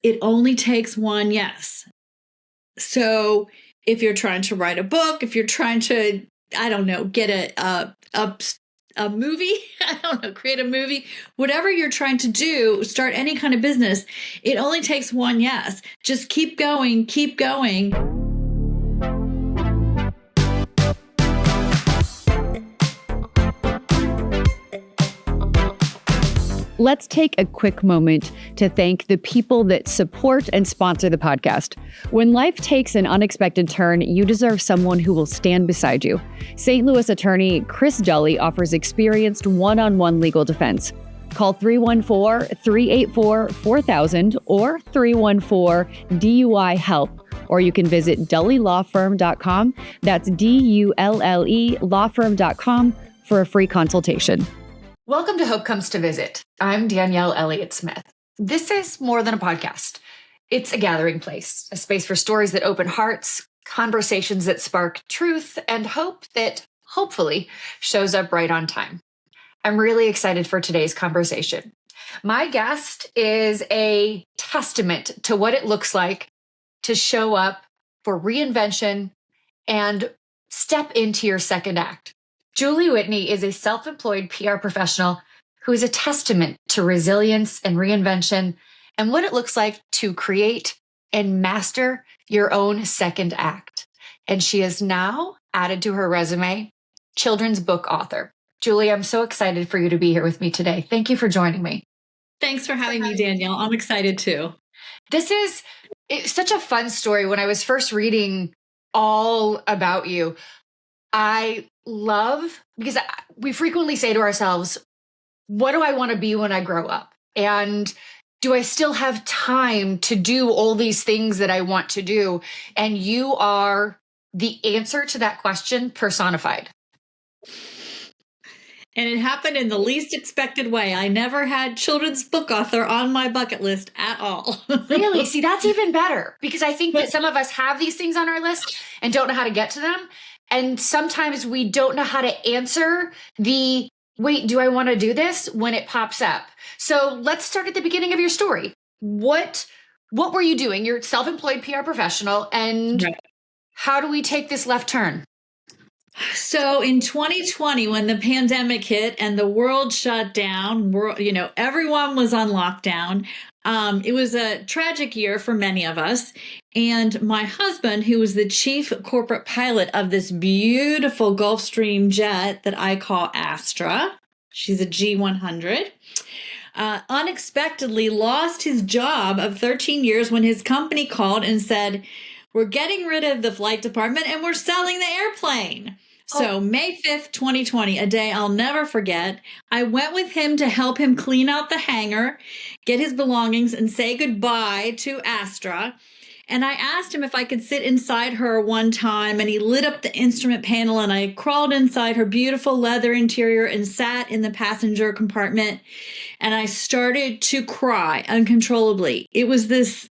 it only takes one yes. So if you're trying to write a book, if you're trying to, I don't know, get a movie, I don't know, create a movie, whatever you're trying to do, start any kind of business, it only takes one yes. Just keep going, keep going. Let's take a quick moment to thank the people that support and sponsor the podcast. When life takes an unexpected turn, you deserve someone who will stand beside you. St. Louis attorney Chris Dully offers experienced one-on-one legal defense. Call 314-384-4000 or 314-DUI-HELP, or you can visit dullylawfirm.com. That's DULLE lawfirm.com for a free consultation. Welcome to Hope Comes to Visit. I'm Danielle Elliott-Smith. This is more than a podcast. It's a gathering place, a space for stories that open hearts, conversations that spark truth, and hope that hopefully shows up right on time. I'm really excited for today's conversation. My guest is a testament to what it looks like to show up for reinvention and step into your second act. Julie Whitney is a self-employed PR professional who is a testament to resilience and reinvention and what it looks like to create and master your own second act. And she is now added to her resume, children's book author. Julie, I'm so excited for you to be here with me today. Thank you for joining me. Thanks for having me, Danielle. I'm excited too. It's such a fun story. When I was first reading all about you, I love, because we frequently say to ourselves, what do I want to be when I grow up? And do I still have time to do all these things that I want to do? And you are the answer to that question personified. And it happened in the least expected way. I never had children's book author on my bucket list at all. Really? See, that's even better, because I think that some of us have these things on our list and don't know how to get to them. And sometimes we don't know how to answer the, wait, do I want to do this, when it pops up? So let's start at the beginning of your story. What were you doing? You're a self-employed PR professional, and right. How do we take this left turn? So in 2020, when the pandemic hit and the world shut down, everyone was on lockdown. It was a tragic year for many of us. And my husband, who was the chief corporate pilot of this beautiful Gulfstream jet that I call Astra, she's a G100, unexpectedly lost his job of 13 years when his company called and said, we're getting rid of the flight department and we're selling the airplane. So May 5th, 2020, a day I'll never forget, I went with him to help him clean out the hangar, get his belongings, and say goodbye to Astra. And I asked him if I could sit inside her one time, and he lit up the instrument panel, and I crawled inside her beautiful leather interior and sat in the passenger compartment, and I started to cry uncontrollably. It was this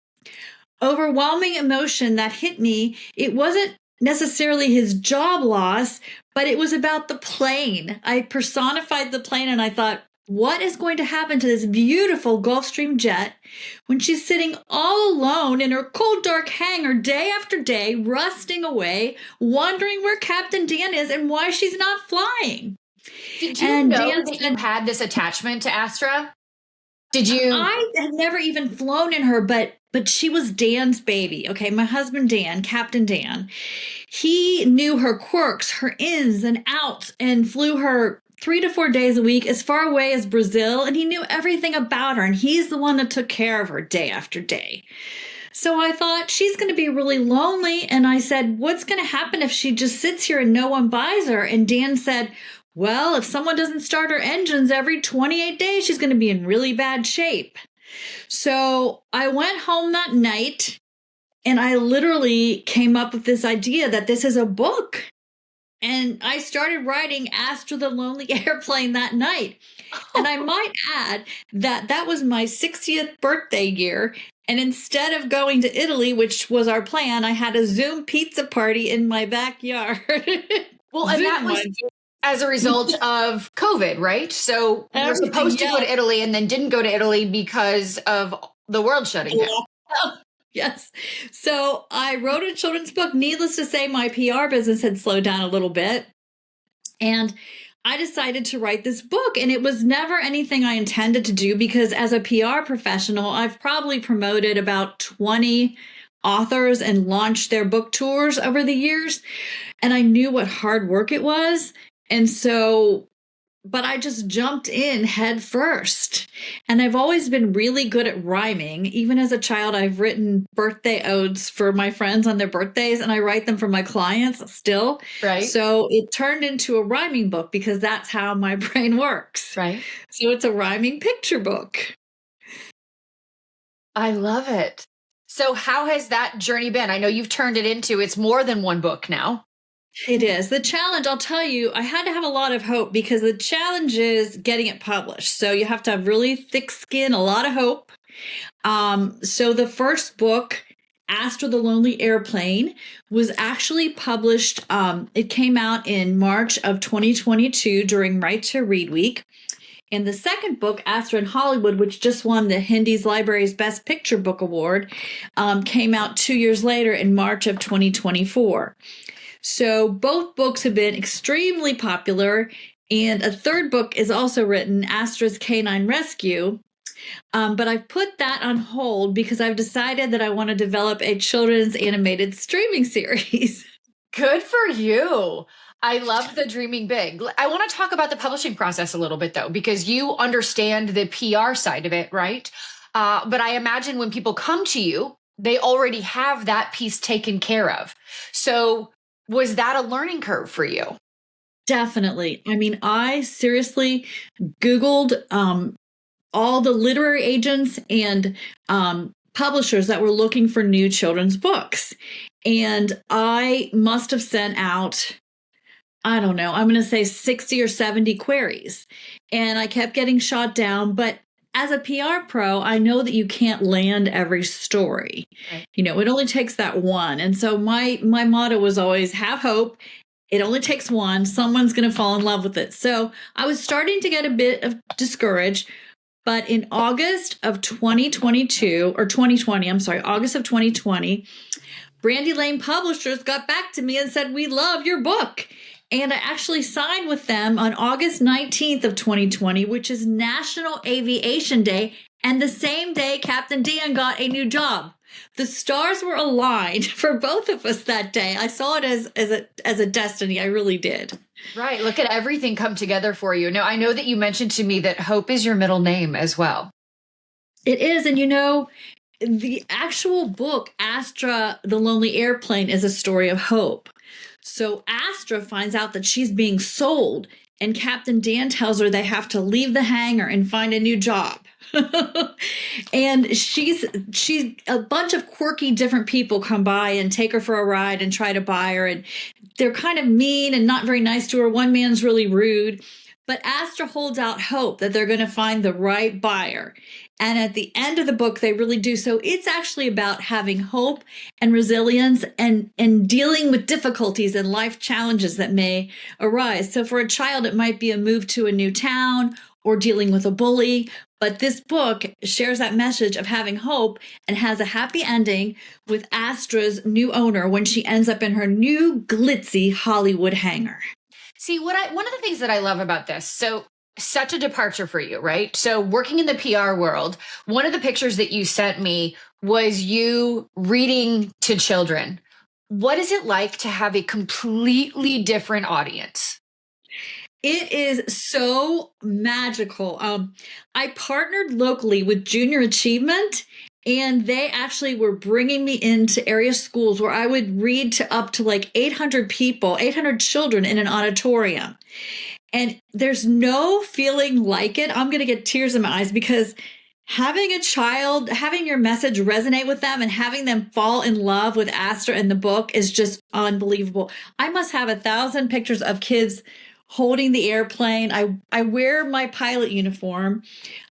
overwhelming emotion that hit me. It wasn't necessarily his job loss, but it was about the plane. I personified the plane, and I thought, what is going to happen to this beautiful Gulfstream jet when she's sitting all alone in her cold, dark hangar day after day, rusting away, wondering where Captain Dan is and why she's not flying? Did you know that you had this attachment to Astra? Did you? I had never even flown in her, but she was Dan's baby. Okay, my husband Dan, Captain Dan, he knew her quirks, her ins and outs, and flew her 3 to 4 days a week as far away as Brazil, and he knew everything about her, and he's the one that took care of her day after day. So I thought, she's going to be really lonely, and I said, what's going to happen if she just sits here and no one buys her? And Dan said, well, if someone doesn't start her engines every 28 days, she's going to be in really bad shape. So I went home that night, and I literally came up with this idea that this is a book. And I started writing Astra the Lonely Airplane that night. And I might add that that was my 60th birthday year. And instead of going to Italy, which was our plan, I had a Zoom pizza party in my backyard. Well, and that was as a result of COVID, right? So you were supposed to go to Italy and then didn't go to Italy because of the world shutting down. Yes. So I wrote a children's book. Needless to say, my PR business had slowed down a little bit. And I decided to write this book. And it was never anything I intended to do because as a PR professional, I've probably promoted about 20 authors and launched their book tours over the years. And I knew what hard work it was. And so, but I just jumped in head first. And I've always been really good at rhyming. Even as a child, I've written birthday odes for my friends on their birthdays, and I write them for my clients still. Right. So it turned into a rhyming book because that's how my brain works. Right. So it's a rhyming picture book. I love it. So how has that journey been? I know you've turned it into, it's more than one book now. It is. The challenge, I'll tell you, I had to have a lot of hope because the challenge is getting it published. So you have to have really thick skin, a lot of hope. So the first book, Astra the Lonely Airplane, was actually published. It came out in March of 2022 during Right to Read Week. And the second book, Astra in Hollywood, which just won the Hindi's Library's Best Picture Book Award, came out 2 years later in March of 2024. So both books have been extremely popular. And a third book is also written, Astra's Canine Rescue. But I've put that on hold because I've decided that I want to develop a children's animated streaming series. Good for you. I love the dreaming big. I want to talk about the publishing process a little bit, though, because you understand the PR side of it, right? But I imagine when people come to you, they already have that piece taken care of. So was that a learning curve for you? Definitely. I mean, I seriously Googled all the literary agents and publishers that were looking for new children's books. And I must have sent out, I don't know, I'm going to say 60 or 70 queries. And I kept getting shot down. But as a PR pro, I know that you can't land every story. Right. You know, it only takes that one. And so my motto was always have hope. It only takes one. Someone's going to fall in love with it. So I was starting to get a bit of discouraged. But in August of 2022, or 2020, I'm sorry, August of 2020, Brandy Lane Publishers got back to me and said, we love your book. And I actually signed with them on August 19th of 2020, which is National Aviation Day. And the same day, Captain Dan got a new job. The stars were aligned for both of us that day. I saw it as a destiny. I really did. Right. Look at everything come together for you. Now, I know that you mentioned to me that Hope is your middle name as well. It is. And you know, the actual book, Astra the Lonely Airplane, is a story of hope. So Astra finds out that she's being sold, and Captain Dan tells her they have to leave the hangar and find a new job. And she's a bunch of quirky different people come by and take her for a ride and try to buy her. And they're kind of mean and not very nice to her. One man's really rude. But Astra holds out hope that they're going to find the right buyer. And at the end of the book, they really do. So it's actually about having hope and resilience and dealing with difficulties and life challenges that may arise. So for a child, it might be a move to a new town or dealing with a bully. But this book shares that message of having hope and has a happy ending with Astra's new owner when she ends up in her new glitzy Hollywood hangar. See, one of the things that I love about this, so such a departure for you, right? So working in the PR world, one of the pictures that you sent me was you reading to children. What is it like to have a completely different audience? It is so magical. I partnered locally with Junior Achievement, and they actually were bringing me into area schools where I would read to up to like 800 people, 800 children in an auditorium. And there's no feeling like it. I'm going to get tears in my eyes because having a child, having your message resonate with them and having them fall in love with Astra and the book is just unbelievable. I must have 1,000 pictures of kids holding the airplane. I wear my pilot uniform.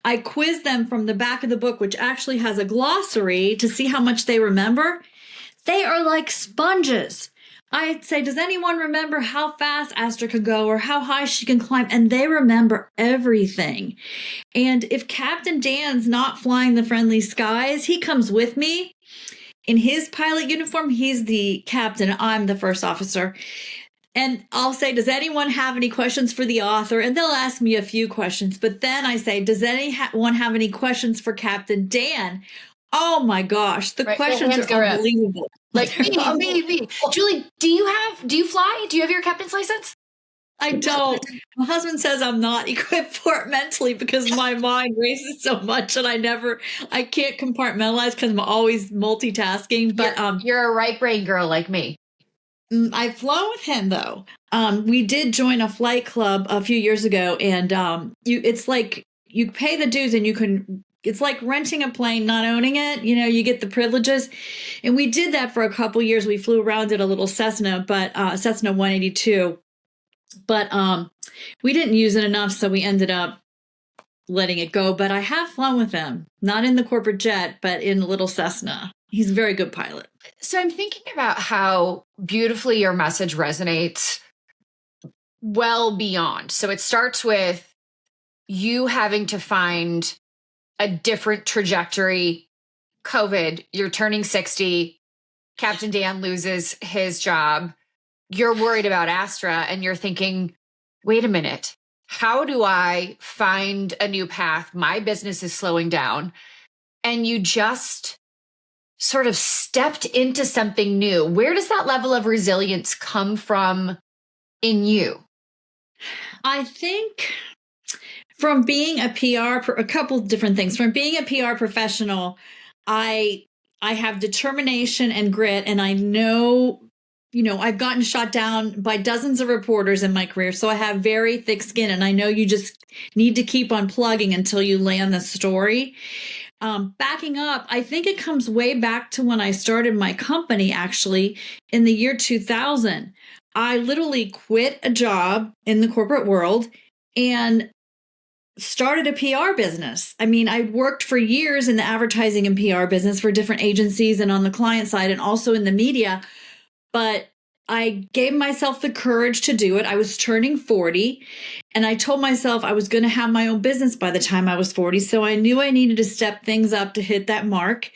I quiz them from the back of the book, which actually has a glossary to see how much they remember. They are like sponges. I'd say, does anyone remember how fast Astra could go or how high she can climb? And they remember everything. And if Captain Dan's not flying the friendly skies, he comes with me in his pilot uniform, he's the captain. I'm the first officer. And I'll say, does anyone have any questions for the author? And they'll ask me a few questions. But then I say, does anyone have any questions for Captain Dan? Oh my gosh, the questions are unbelievable. Like me. Julie, do you fly? Do you have your captain's license? I don't. My husband says I'm not equipped for it mentally because my mind races so much and I can't compartmentalize because I'm always multitasking. But you're a right brain girl like me. I've flown with him though. We did join a flight club a few years ago, and it's like you pay the dues and it's like renting a plane, not owning it. You get the privileges. And we did that for a couple years. We flew around in a little Cessna, Cessna 182. But we didn't use it enough, so we ended up letting it go. But I have flown with him, not in the corporate jet, but in a little Cessna. He's a very good pilot. So I'm thinking about how beautifully your message resonates well beyond. So it starts with you having to find a different trajectory. COVID, you're turning 60. Captain Dan loses his job. You're worried about Astra and you're thinking, wait a minute, how do I find a new path? My business is slowing down. And you just sort of stepped into something new. Where does that level of resilience come from in you? I think from being a a couple different things. From being a PR professional, I have determination and grit, and I know, I've gotten shot down by dozens of reporters in my career, so I have very thick skin, and I know you just need to keep on plugging until you land the story. Backing up, I think it comes way back to when I started my company, actually, in the year 2000. I literally quit a job in the corporate world and started a PR business. I mean, I worked for years in the advertising and PR business for different agencies and on the client side and also in the media. But I gave myself the courage to do it. I was turning 40 and I told myself I was going to have my own business by the time I was 40. So I knew I needed to step things up to hit that mark.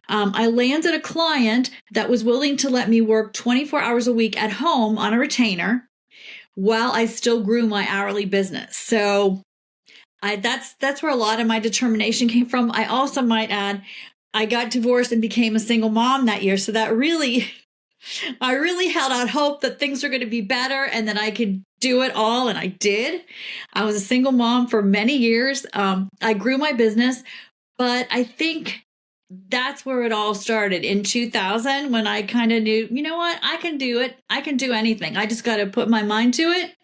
I landed a client that was willing to let me work 24 hours a week at home on a retainer while I still grew my hourly business. So that's where a lot of my determination came from. I also might add, I got divorced and became a single mom that year. So that I really held out hope that things were going to be better and that I could do it all. And I did. I was a single mom for many years. I grew my business, but I think that's where it all started in 2000 when I kind of knew, you know what, I can do it. I can do anything. I just got to put my mind to it.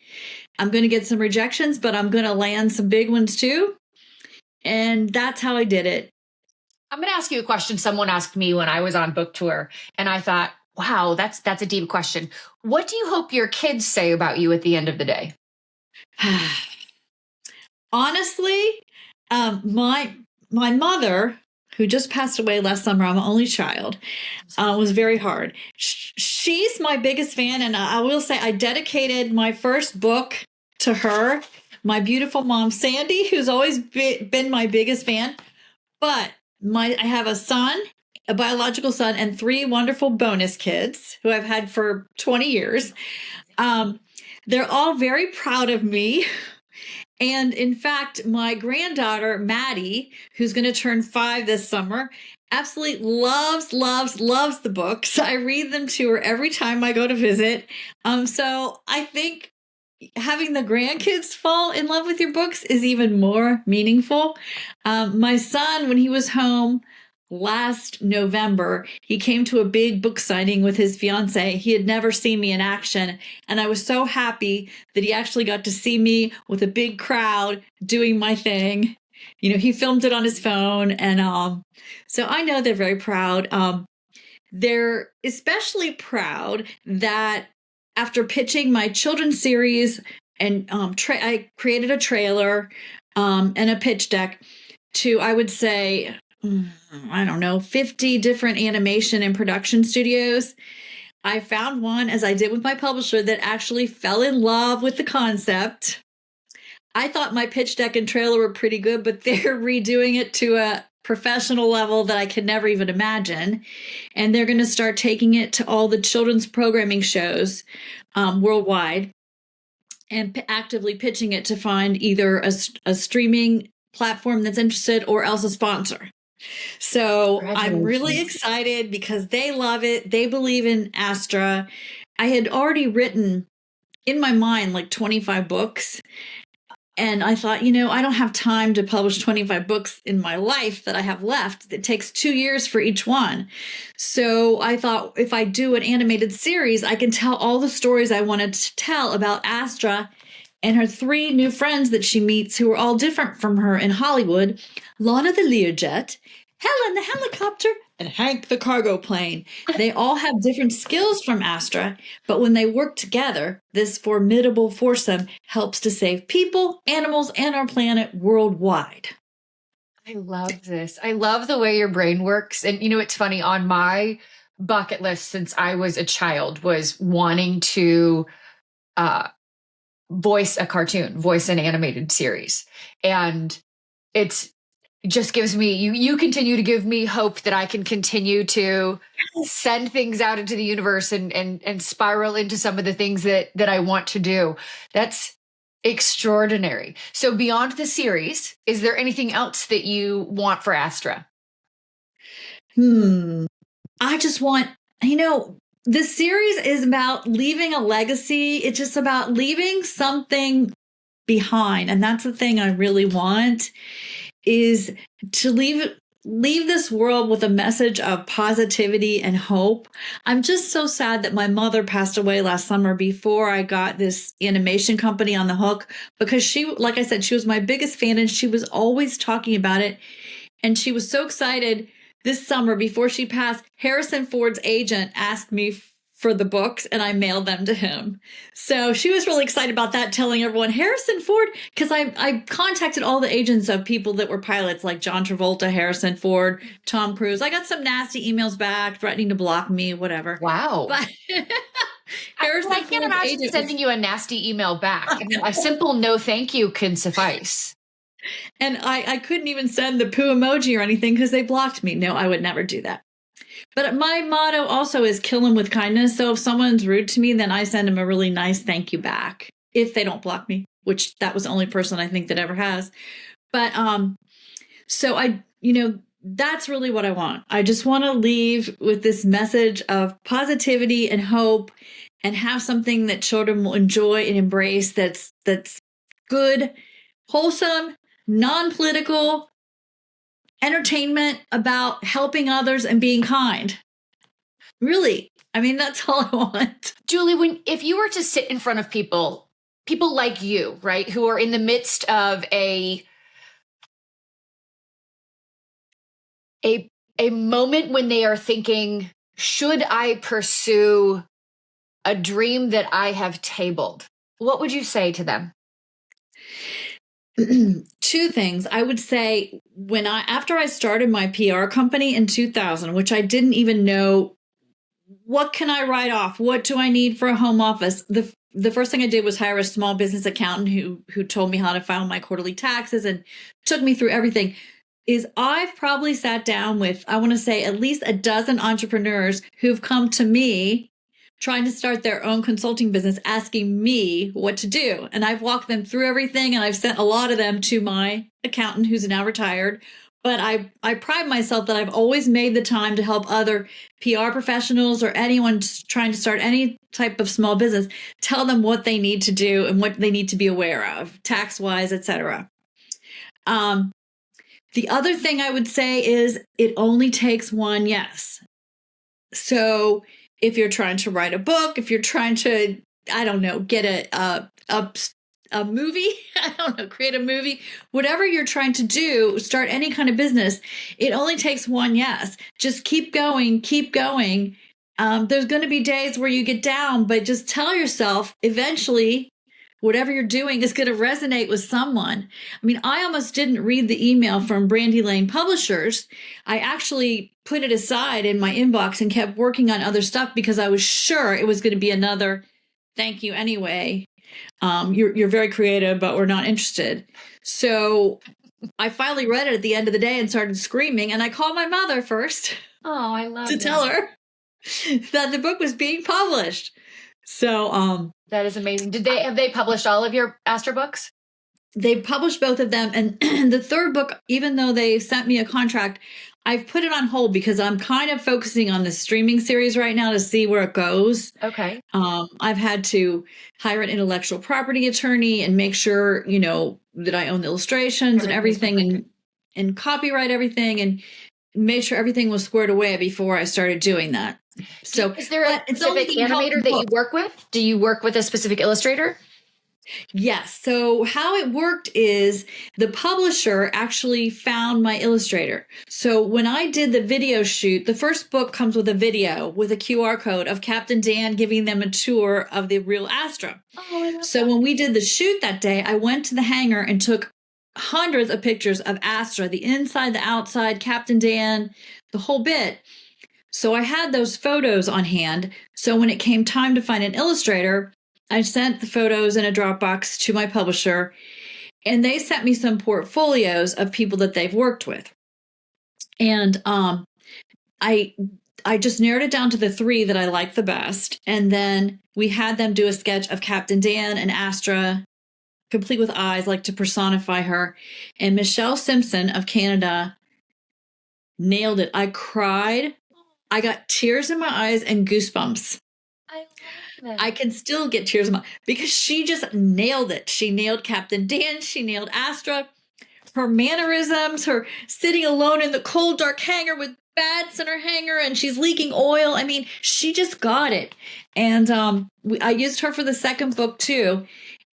I'm going to get some rejections, but I'm going to land some big ones too. And that's how I did it. I'm going to ask you a question someone asked me when I was on book tour. And I thought, wow, that's a deep question. What do you hope your kids say about you at the end of the day? Honestly, my mother, who just passed away last summer, I'm an only child, was very hard. She's my biggest fan. And I will say I dedicated my first book to her, my beautiful mom, Sandy, who's always been my biggest fan. But I have a son, a biological son, and 3 wonderful bonus kids who I've had for 20 years. They're all very proud of me. And in fact, my granddaughter, Maddie, who's going to turn 5 this summer, absolutely loves the books. I read them to her every time I go to visit. So I think having the grandkids fall in love with your books is even more meaningful. My son, when he was home last November, he came to a big book signing with his fiance. He had never seen me in action. And I was so happy that he actually got to see me with a big crowd doing my thing. He filmed it on his phone. And so I know they're very proud. They're especially proud that after pitching my children's series and I created a trailer and a pitch deck to, I would say, 50 different animation and production studios. I found one, as I did with my publisher, that actually fell in love with the concept. I thought my pitch deck and trailer were pretty good, but they're redoing it to professional level that I could never even imagine. And they're going to start taking it to all the children's programming shows worldwide and actively pitching it to find either a streaming platform that's interested or else a sponsor. So I'm really excited because they love it. They believe in Astra. I had already written in my mind like 25 books. And I thought, I don't have time to publish 25 books in my life that I have left. It takes 2 years for each one. So I thought if I do an animated series, I can tell all the stories I wanted to tell about Astra and her 3 new friends that she meets who are all different from her in Hollywood: Lana the Learjet, Helen the helicopter, and Hank the cargo plane. They all have different skills from Astra, but when they work together, this formidable foursome helps to save people, animals, and our planet worldwide. I love this. I love the way your brain works. And it's funny, on my bucket list since I was a child was wanting to voice a cartoon, voice an animated series. And it just gives me, you continue to give me hope that I can continue to send things out into the universe and spiral into some of the things that I want to do. That's extraordinary. So beyond the series, is there anything else that you want for Astra? I just want, the series is about leaving a legacy. It's just about leaving something behind. And that's the thing I really want, is to leave this world with a message of positivity and hope. I'm just so sad that my mother passed away last summer before I got this animation company on the hook, because she, like I said, she was my biggest fan and she was always talking about it. And she was so excited this summer before she passed. Harrison Ford's agent asked me for the books and I mailed them to him. So she was really excited about that, telling everyone, Harrison Ford, because I contacted all the agents of people that were pilots like John Travolta, Harrison Ford, Tom Cruise. I got some nasty emails back threatening to block me, whatever. Wow. But I can't imagine sending you a nasty email back. I mean, a simple no thank you can suffice. And I couldn't even send the poo emoji or anything because they blocked me. No, I would never do that. But my motto also is kill them with kindness. So if someone's rude to me, then I send them a really nice thank you back if they don't block me, which that was the only person I think that ever has. But so that's really what I want. I just want to leave with this message of positivity and hope and have something that children will enjoy and embrace that's good, wholesome, non-political entertainment about helping others and being kind. Really. I mean, that's all I want. Julie, if you were to sit in front of people like you, right, who are in the midst of a moment when they are thinking, should I pursue a dream that I have tabled, what would you say to them? 2 things. I would say after I started my PR company in 2000, which I didn't even know, what can I write off? What do I need for a home office? The first thing I did was hire a small business accountant who told me how to file my quarterly taxes and took me through everything. I've probably sat down with, I want to say, at least a dozen entrepreneurs who've come to me trying to start their own consulting business, asking me what to do. And I've walked them through everything, and I've sent a lot of them to my accountant, who's now retired. But I pride myself that I've always made the time to help other PR professionals or anyone trying to start any type of small business, tell them what they need to do and what they need to be aware of, tax-wise, etc. The other thing I would say is it only takes one yes. So if you're trying to write a book, if you're trying to, I don't know, get a movie, I don't know, create a movie, whatever you're trying to do, start any kind of business, it only takes one yes. Just keep going, keep going. There's going to be days where you get down, but just tell yourself eventually whatever you're doing is going to resonate with someone. I mean, I almost didn't read the email from Brandy Lane Publishers. I actually put it aside in my inbox and kept working on other stuff because I was sure it was going to be another thank you anyway. You're very creative, but we're not interested. So I finally read it at the end of the day and started screaming. And I called my mother first Oh, I love to tell her that the book was being published. So, that is amazing. Have they published all of your Astra books? They published both of them. And the third book, even though they sent me a contract, I've put it on hold because I'm kind of focusing on the streaming series right now to see where it goes. Okay. I've had to hire an intellectual property attorney and make sure, that I own the illustrations and everything and copyright everything and made sure everything was squared away before I started doing that. So is there a specific animator that you work with? Do you work with a specific illustrator? Yes. So how it worked is the publisher actually found my illustrator. So when I did the video shoot, the first book comes with a video with a QR code of Captain Dan giving them a tour of the real Astra. Oh, I love so that. When we did the shoot that day, I went to the hangar and took hundreds of pictures of Astra, the inside, the outside, Captain Dan, the whole bit. So I had those photos on hand. So when it came time to find an illustrator, I sent the photos in a Dropbox to my publisher, and they sent me some portfolios of people that they've worked with. And I just narrowed it down to the 3 that I liked the best. And then we had them do a sketch of Captain Dan and Astra, complete with eyes, like to personify her. And Michelle Simpson of Canada nailed it. I cried. I got tears in my eyes and goosebumps. I can still get tears in my because she just nailed it. She nailed Captain Dan. She nailed Astra. Her mannerisms, her sitting alone in the cold, dark hangar with bats in her hangar and she's leaking oil. I mean, she just got it. And I used her for the second book too.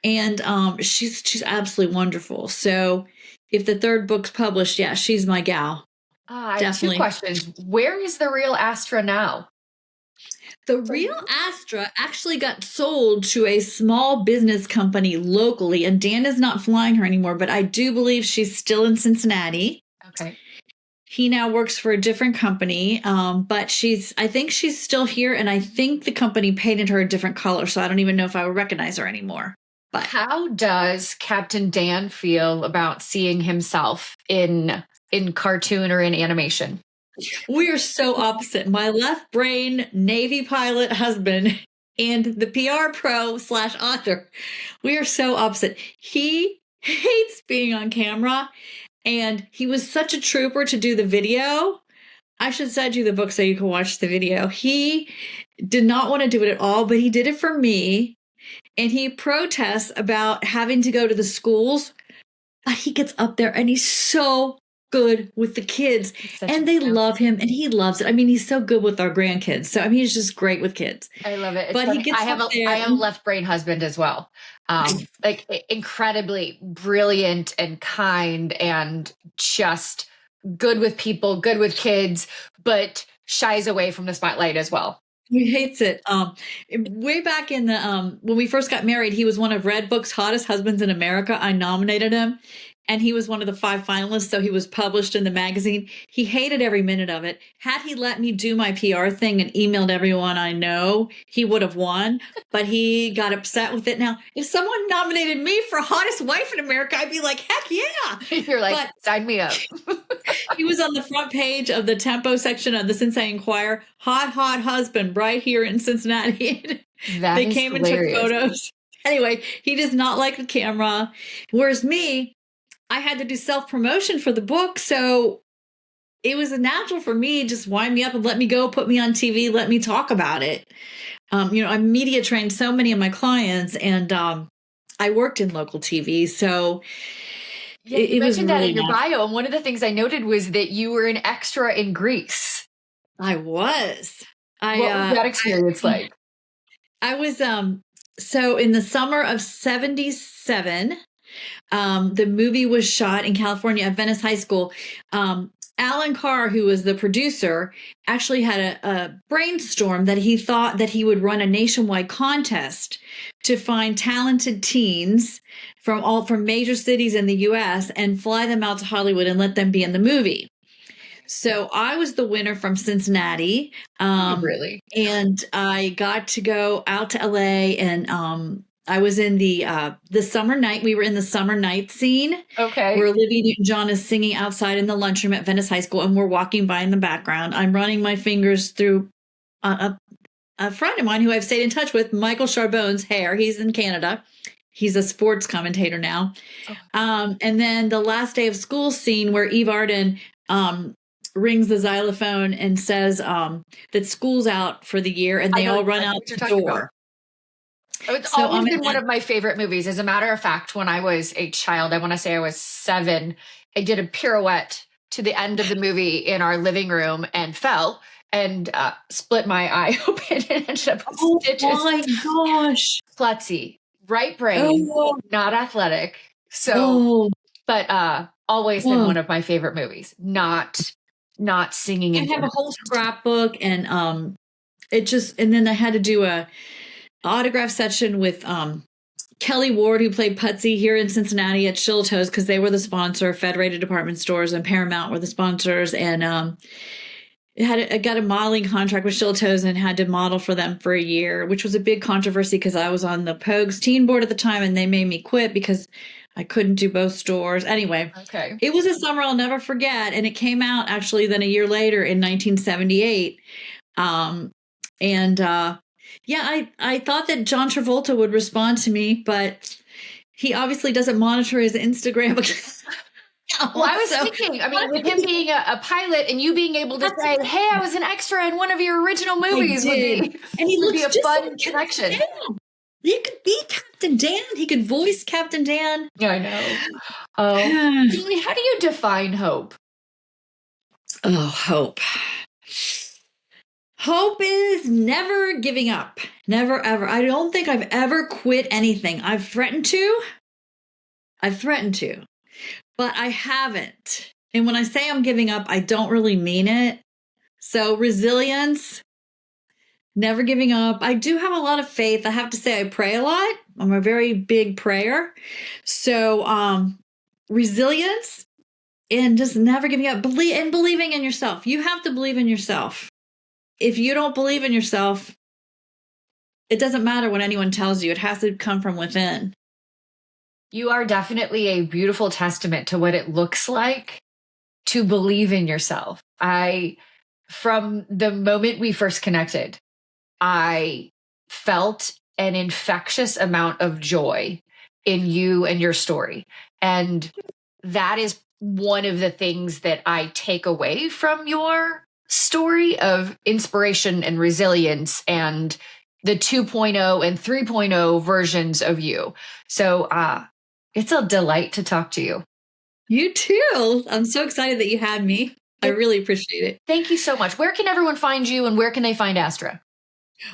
And she's absolutely wonderful. So if the third book's published, yeah, she's my gal. I have 2 questions. Where is the real Astra now? The real Astra actually got sold to a small business company locally, and Dan is not flying her anymore, but I do believe she's still in Cincinnati. Okay. He now works for a different company, but I think she's still here, and I think the company painted her a different color, so I don't even know if I would recognize her anymore. But how does Captain Dan feel about seeing himself in cartoon or in animation? We are so opposite. My left brain Navy pilot husband and the PR pro / author. We are so opposite. He hates being on camera and he was such a trooper to do the video. I should send you the book so you can watch the video. He did not want to do it at all, but he did it for me. And he protests about having to go to the schools. But he gets up there and he's so good with the kids and they love him and he loves it. I mean, he's so good with our grandkids. So, I mean, he's just great with kids. I love it. But he gets I have a left brain husband as well. Like incredibly brilliant and kind and just good with people, good with kids, but shies away from the spotlight as well. He hates it. Way back in the when we first got married, he was one of Redbook's hottest husbands in America. I nominated him. And he was one of the 5 finalists, so he was published in the magazine. He hated every minute of it. Had he let me do my PR thing and emailed everyone I know, he would have won. But he got upset with it. Now, if someone nominated me for hottest wife in America, I'd be like, heck yeah. You're like, sign me up. He was on the front page of the Tempo section of the Cincinnati Enquirer. Hot husband right here in Cincinnati. They came hilarious. And took photos. Anyway, he does not like the camera. Whereas me, I had to do self-promotion for the book. So it was a natural for me, just wind me up and let me go, put me on TV, let me talk about it. I media trained so many of my clients and I worked in local TV. So yeah, you mentioned that in your bio. And one of the things I noted was that you were an extra in Greece. I was. What was that experience like? I was, so in the summer of 77, the movie was shot in California at Venice High School. Alan Carr, who was the producer, actually had a brainstorm that he thought that he would run a nationwide contest to find talented teens from major cities in the U.S. and fly them out to Hollywood and let them be in the movie. So I was the winner from Cincinnati. Really? And I got to go out to LA and I was in the summer night. We were in the summer night scene. Okay. Where Olivia Newton-John is singing outside in the lunchroom at Venice High School, and we're walking by in the background. I'm running my fingers through a friend of mine who I've stayed in touch with, Michael Charbonne's hair. He's in Canada. He's a sports commentator now. And then the last day of school scene where Eve Arden rings the xylophone and says that school's out for the year, and they all run out the door. It's always been one of my favorite movies. As a matter of fact, when I was a child, I want to say I was 7, I did a pirouette to the end of the movie in our living room and fell and split my eye open and ended up with stitches. Oh my gosh. Klutzy, right brain, not athletic. So, but always been one of my favorite movies. Not singing. I have a whole scrapbook, and and then I had to do a autograph session with Kelly Ward, who played Putsy here in Cincinnati at Shillitoe's, because they were the sponsor. Federated Department Stores and Paramount were the sponsors, and I got a modeling contract with Shillitoe's and had to model for them for a year, which was a big controversy because I was on the Pogues teen board at the time, and they made me quit because I couldn't do both stores. Anyway, It was a summer I'll never forget, and it came out actually then a year later in 1978. I thought that John Travolta would respond to me, but he obviously doesn't monitor his Instagram account. Well, I was thinking, with him being a pilot and you being able to say, hey, I was an extra in one of your original movies would be a fun connection. Dan. He could be Captain Dan. He could voice Captain Dan. Yeah, I know. Julie, how do you define hope? Oh, hope. Hope is never giving up. Never, ever. I don't think I've ever quit anything. I've threatened to, but I haven't. And when I say I'm giving up, I don't really mean it. So resilience, never giving up. I do have a lot of faith. I have to say I pray a lot. I'm a very big prayer. So resilience and just never giving up. Believing in yourself. You have to believe in yourself. If you don't believe in yourself, it doesn't matter what anyone tells you. It has to come from within. You are definitely a beautiful testament to what it looks like to believe in yourself. From the moment we first connected, I felt an infectious amount of joy in you and your story. And that is one of the things that I take away from your story of inspiration and resilience and the 2.0 and 3.0 versions of you. So it's a delight to talk to you. You too. I'm so excited that you had me. I really appreciate it. Thank you so much. Where can everyone find you and where can they find Astra?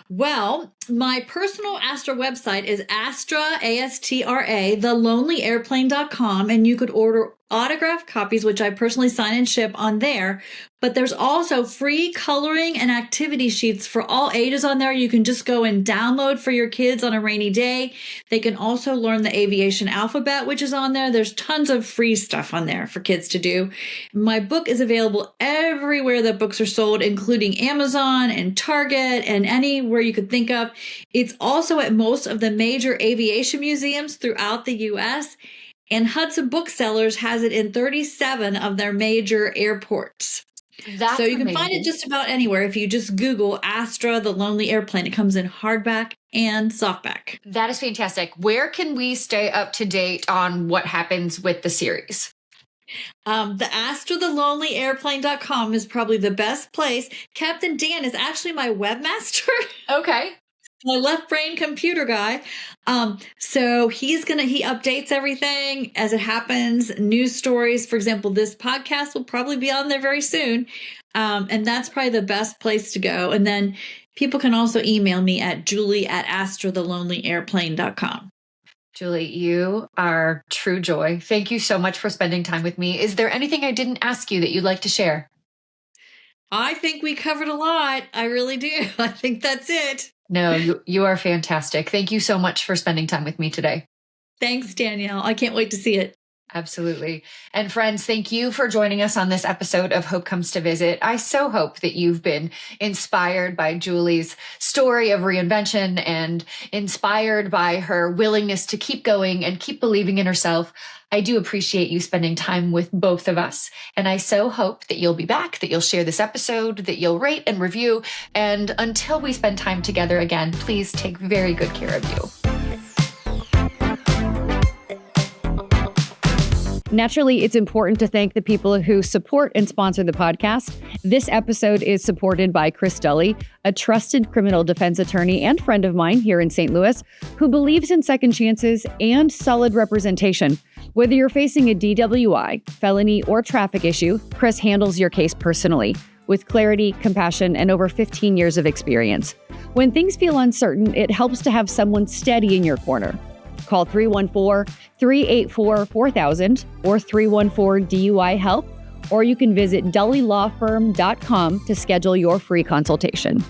Well, my personal Astra website is Astra, ASTRA, thelonelyairplane.com, and you could order autographed copies, which I personally sign and ship on there. But there's also free coloring and activity sheets for all ages on there. You can just go and download for your kids on a rainy day. They can also learn the aviation alphabet, which is on there. There's tons of free stuff on there for kids to do. My book is available everywhere that books are sold, including Amazon and Target and anywhere you could think of. It's also at most of the major aviation museums throughout the U.S., and Hudson Booksellers has it in 37 of their major airports. That's so you can amazing. find it just about anywhere. If you just Google Astra the Lonely Airplane, it comes in hardback and softback. That is fantastic. Where can we stay up to date on what happens with the series? The Astra the Lonely Airplane.com is probably the best place. Captain Dan is actually my webmaster. Okay. My left brain computer guy. So he updates everything as it happens. News stories, for example, this podcast will probably be on there very soon. And that's probably the best place to go. And then people can also email me at julie@astrathelonelyairplane.com. Julie, you are true joy. Thank you so much for spending time with me. Is there anything I didn't ask you that you'd like to share? I think we covered a lot. I really do. I think that's it. No, you are fantastic. Thank you so much for spending time with me today. Thanks, Danielle. I can't wait to see it. Absolutely. And friends, thank you for joining us on this episode of Hope Comes to Visit. I so hope that you've been inspired by Julie's story of reinvention and inspired by her willingness to keep going and keep believing in herself. I do appreciate you spending time with both of us. And I so hope that you'll be back, that you'll share this episode, that you'll rate and review. And until we spend time together again, please take very good care of you. Naturally, it's important to thank the people who support and sponsor the podcast. This episode is supported by Chris Dully, a trusted criminal defense attorney and friend of mine here in St. Louis, who believes in second chances and solid representation. Whether you're facing a DWI, felony, or traffic issue, Chris handles your case personally, with clarity, compassion, and over 15 years of experience. When things feel uncertain, it helps to have someone steady in your corner. Call 314-384-4000 or 314-DUI-HELP, or you can visit dullylawfirm.com to schedule your free consultation.